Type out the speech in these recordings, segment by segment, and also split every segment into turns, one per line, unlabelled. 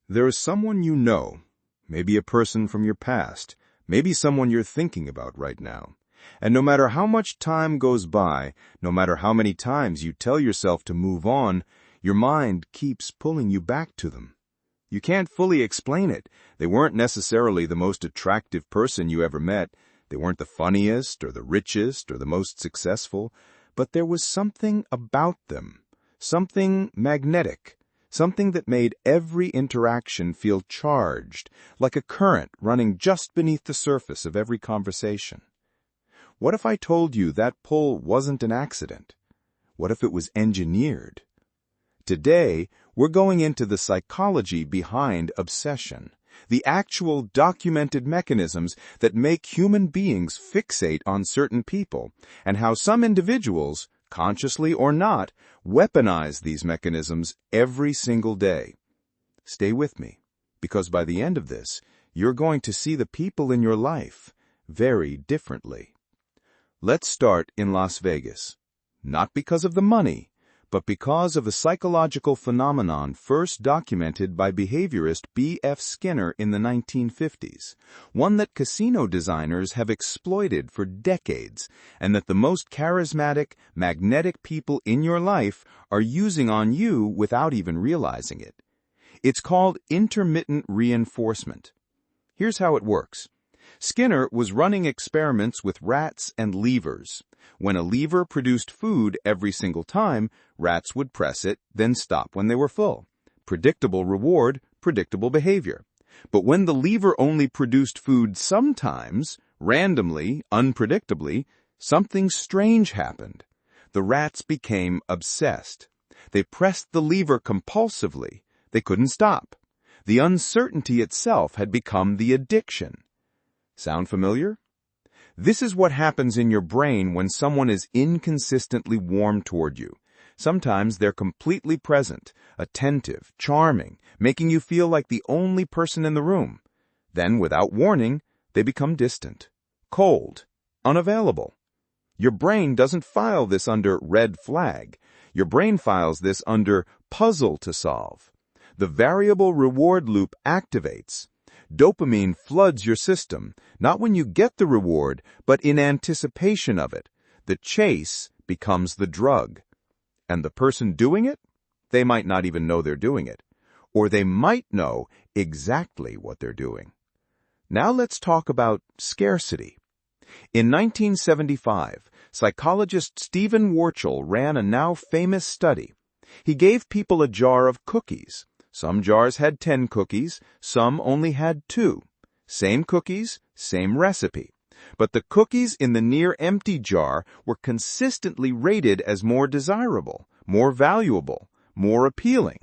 There is someone you know, maybe a person from your past, maybe someone you're thinking about right now. And no matter how much time goes by, no matter how many times you tell yourself to move on, your mind keeps pulling you back to them. You can't fully explain it. They weren't necessarily the most attractive person you ever met. They weren't the funniest or the richest or the most successful, but there was something about them, something magnetic, something that made every interaction feel charged, like a current running just beneath the surface of every conversation. What if I told you that pull wasn't an accident? What if it was engineered? Today, we're going into the psychology behind obsession, the actual documented mechanisms that make human beings fixate on certain people, and how some individuals, consciously or not, weaponize these mechanisms every single day. Stay with me, because by the end of this, you're going to see the people in your life very differently. Let's start in Las Vegas. Not because of the money, but because of a psychological phenomenon first documented by behaviorist B.F. Skinner in the 1950s, one that casino designers have exploited for decades, and that the most charismatic, magnetic people in your life are using on you without even realizing it. It's called intermittent reinforcement. Here's how it works. Skinner was running experiments with rats and levers. When a lever produced food every single time, rats would press it, then stop when they were full. Predictable reward, predictable behavior. But when the lever only produced food sometimes, randomly, unpredictably, something strange happened. The rats became obsessed. They pressed the lever compulsively. They couldn't stop. The uncertainty itself had become the addiction. Sound familiar? This is what happens in your brain when someone is inconsistently warm toward you. Sometimes they're completely present, attentive, charming, making you feel like the only person in the room. Then, without warning, they become distant, cold, unavailable. Your brain doesn't file this under red flag. Your brain files this under puzzle to solve. The variable reward loop activates. Dopamine floods your system, not when you get the reward, but in anticipation of it. The chase becomes the drug. And the person doing it? They might not even know they're doing it. Or they might know exactly what they're doing. Now let's talk about scarcity. In 1975, psychologist Stephen Warchel ran a now famous study. He gave people a jar of cookies. Some jars had 10 cookies, some only had 2. Same cookies, same recipe. But the cookies in the near-empty jar were consistently rated as more desirable, more valuable, more appealing.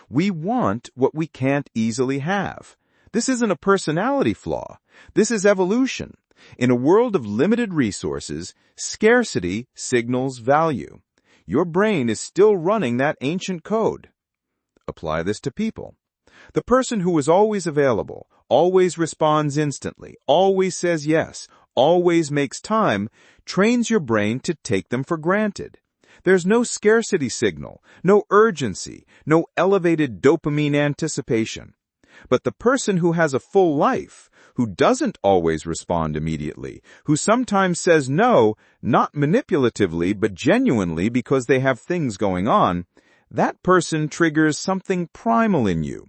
We want what we can't easily have. This isn't a personality flaw. This is evolution. In a world of limited resources, scarcity signals value. Your brain is still running that ancient code. Apply this to people. The person who is always available, always responds instantly, always says yes, always makes time, trains your brain to take them for granted. There's no scarcity signal, no urgency, no elevated dopamine anticipation. But the person who has a full life, who doesn't always respond immediately, who sometimes says no, not manipulatively but genuinely because they have things going on, that person triggers something primal in you.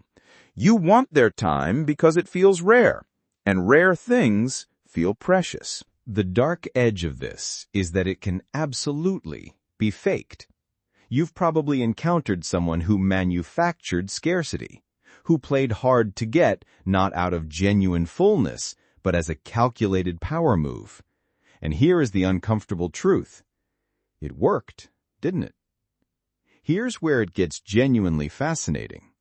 You want their time because it feels rare, and rare things feel precious. The dark edge of this is that it can absolutely be faked. You've probably encountered someone who manufactured scarcity, who played hard to get not out of genuine fullness, but as a calculated power move. And here is the uncomfortable truth. It worked, didn't it? Here's where it gets genuinely fascinating.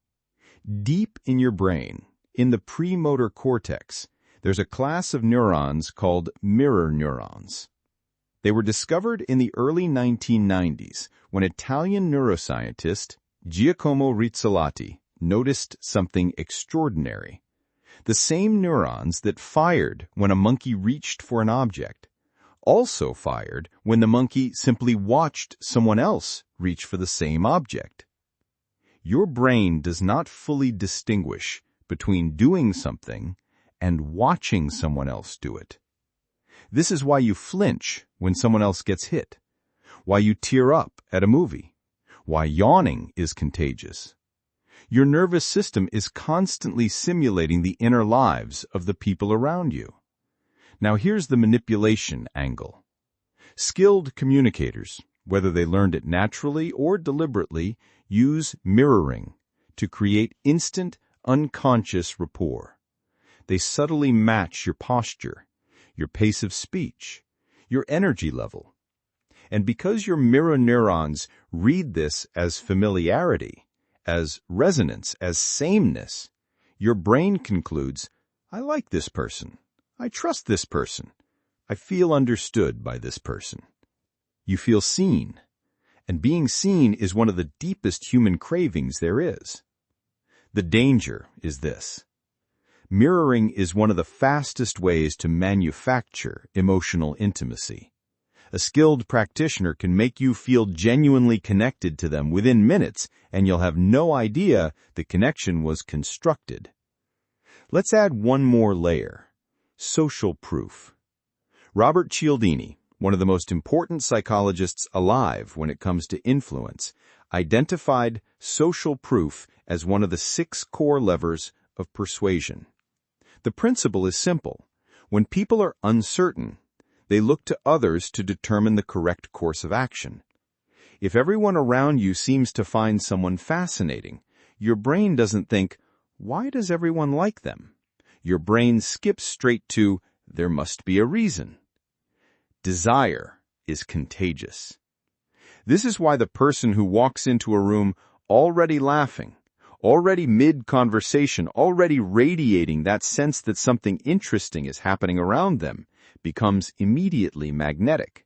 Deep in your brain, in the premotor cortex, there's a class of neurons called mirror neurons. They were discovered in the early 1990s when Italian neuroscientist Giacomo Rizzolatti noticed something extraordinary. The same neurons that fired when a monkey reached for an object also fired when the monkey simply watched someone else reach for the same object. Your brain does not fully distinguish between doing something and watching someone else do it. This is why you flinch when someone else gets hit, why you tear up at a movie, why yawning is contagious. Your nervous system is constantly simulating the inner lives of the people around you. Now here's the manipulation angle. Skilled communicators, whether they learned it naturally or deliberately, use mirroring to create instant, unconscious rapport. They subtly match your posture, your pace of speech, your energy level. And because your mirror neurons read this as familiarity, as resonance, as sameness, your brain concludes, I like this person. I trust this person. I feel understood by this person. You feel seen. And being seen is one of the deepest human cravings there is. The danger is this. Mirroring is one of the fastest ways to manufacture emotional intimacy. A skilled practitioner can make you feel genuinely connected to them within minutes, and you'll have no idea the connection was constructed. Let's add one more layer. Social proof. Robert Cialdini, one of the most important psychologists alive when it comes to influence, identified social proof as one of the 6 core levers of persuasion. The principle is simple. When people are uncertain, they look to others to determine the correct course of action. If everyone around you seems to find someone fascinating, your brain doesn't think, why does everyone like them? Your brain skips straight to, there must be a reason. Desire is contagious. This is why the person who walks into a room already laughing, already mid-conversation, already radiating that sense that something interesting is happening around them, becomes immediately magnetic.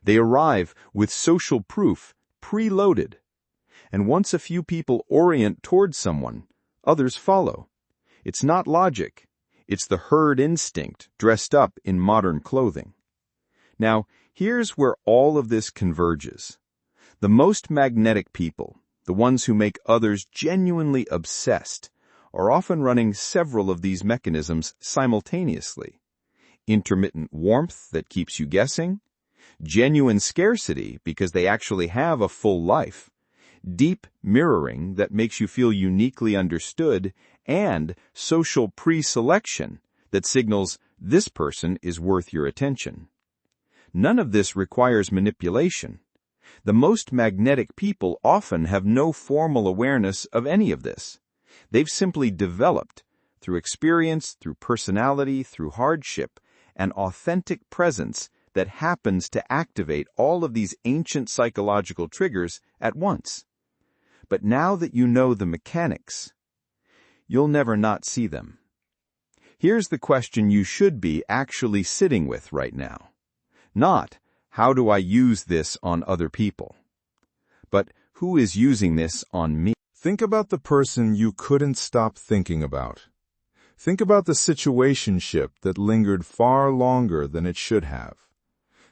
They arrive with social proof preloaded. And once a few people orient towards someone, others follow. It's not logic. It's the herd instinct dressed up in modern clothing. Now, here's where all of this converges. The most magnetic people, the ones who make others genuinely obsessed, are often running several of these mechanisms simultaneously. Intermittent warmth that keeps you guessing, genuine scarcity because they actually have a full life, deep mirroring that makes you feel uniquely understood, and social pre-selection that signals this person is worth your attention. None of this requires manipulation. The most magnetic people often have no formal awareness of any of this. They've simply developed, through experience, through personality, through hardship, an authentic presence that happens to activate all of these ancient psychological triggers at once. But now that you know the mechanics, you'll never not see them. Here's the question you should be actually sitting with right now. Not, how do I use this on other people? But, who is using this on me?
Think about the person you couldn't stop thinking about. Think about the situationship that lingered far longer than it should have.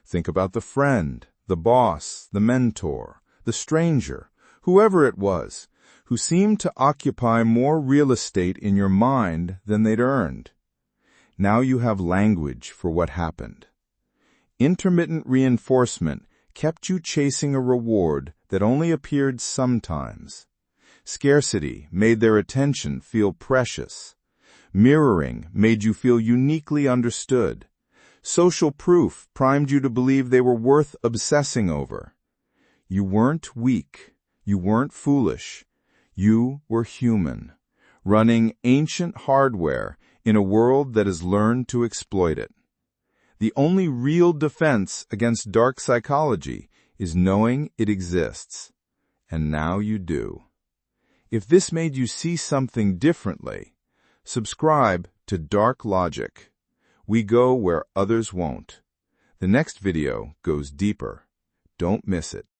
Think about the friend, the boss, the mentor, the stranger, whoever it was, who seemed to occupy more real estate in your mind than they'd earned. Now you have language for what happened. Intermittent reinforcement kept you chasing a reward that only appeared sometimes. Scarcity made their attention feel precious. Mirroring made you feel uniquely understood. Social proof primed you to believe they were worth obsessing over. You weren't weak. You weren't foolish. You were human, running ancient hardware in a world that has learned to exploit it. The only real defense against dark psychology is knowing it exists. And now you do. If this made you see something differently, subscribe to Dark Logic. We go where others won't. The next video goes deeper. Don't miss it.